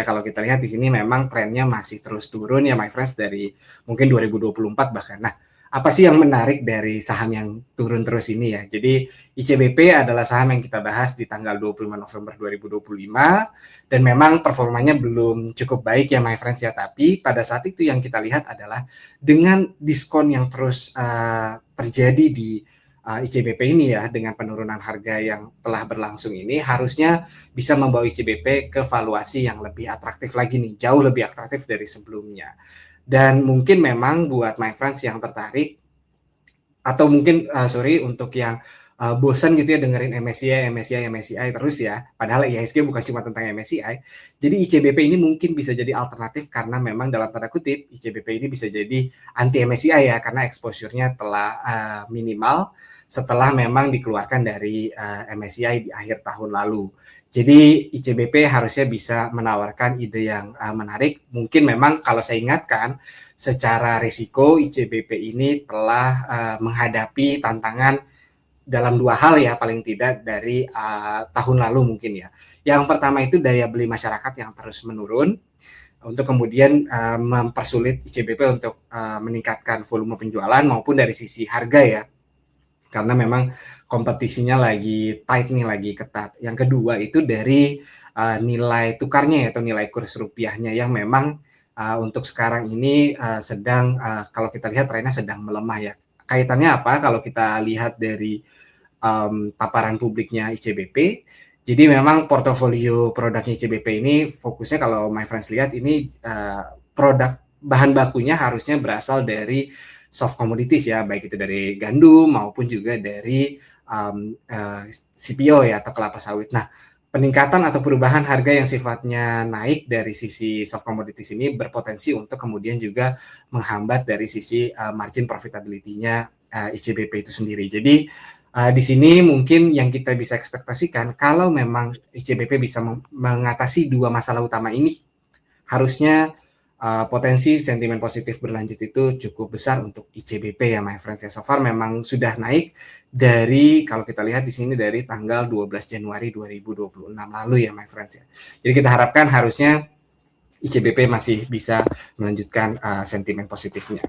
Kalau kita lihat di sini memang trennya masih terus turun ya my friends dari mungkin 2024 bahkan. Nah, apa sih yang menarik dari saham yang turun terus ini ya? Jadi ICBP adalah saham yang kita bahas di tanggal 25 November 2025 dan memang performanya belum cukup baik ya my friends ya. Tapi pada saat itu yang kita lihat adalah dengan diskon yang terus terjadi di ICBP ini ya, dengan penurunan harga yang telah berlangsung ini harusnya bisa membawa ICBP ke valuasi yang lebih atraktif lagi nih, jauh lebih atraktif dari sebelumnya. Dan mungkin memang buat my friends yang tertarik atau mungkin untuk yang bosan gitu ya dengerin MSCI terus ya, padahal IHSG bukan cuma tentang MSCI. Jadi ICBP ini mungkin bisa jadi alternatif karena memang dalam tanda kutip ICBP ini bisa jadi anti MSCI ya, karena exposure-nya telah minimal setelah memang dikeluarkan dari MSCI di akhir tahun lalu. Jadi ICBP harusnya bisa menawarkan ide yang menarik. Mungkin memang kalau saya ingatkan, secara risiko ICBP ini telah menghadapi tantangan dalam 2 hal ya paling tidak dari tahun lalu mungkin ya. Yang pertama itu daya beli masyarakat yang terus menurun, untuk kemudian mempersulit ICBP untuk meningkatkan volume penjualan maupun dari sisi harga ya. Karena memang kompetisinya lagi tight nih, lagi ketat. Yang kedua itu dari nilai tukarnya ya, atau nilai kurs rupiahnya yang memang untuk sekarang ini sedang kalau kita lihat trennya sedang melemah ya. Kaitannya apa? Kalau kita lihat dari paparan publiknya ICBP, jadi memang portofolio produknya ICBP ini fokusnya kalau my friends lihat ini produk bahan bakunya harusnya berasal dari soft commodities ya, baik itu dari gandum maupun juga dari CPO ya, atau kelapa sawit. Nah, peningkatan atau perubahan harga yang sifatnya naik dari sisi soft commodities ini berpotensi untuk kemudian juga menghambat dari sisi margin profitability-nya ICBP itu sendiri. Jadi di sini mungkin yang kita bisa ekspektasikan kalau memang ICBP bisa mengatasi 2 masalah utama ini, harusnya potensi sentimen positif berlanjut itu cukup besar untuk ICBP ya my friends ya. So far memang sudah naik dari, kalau kita lihat di sini dari tanggal 12 Januari 2026 lalu ya my friends ya. Jadi kita harapkan harusnya ICBP masih bisa melanjutkan sentimen positifnya.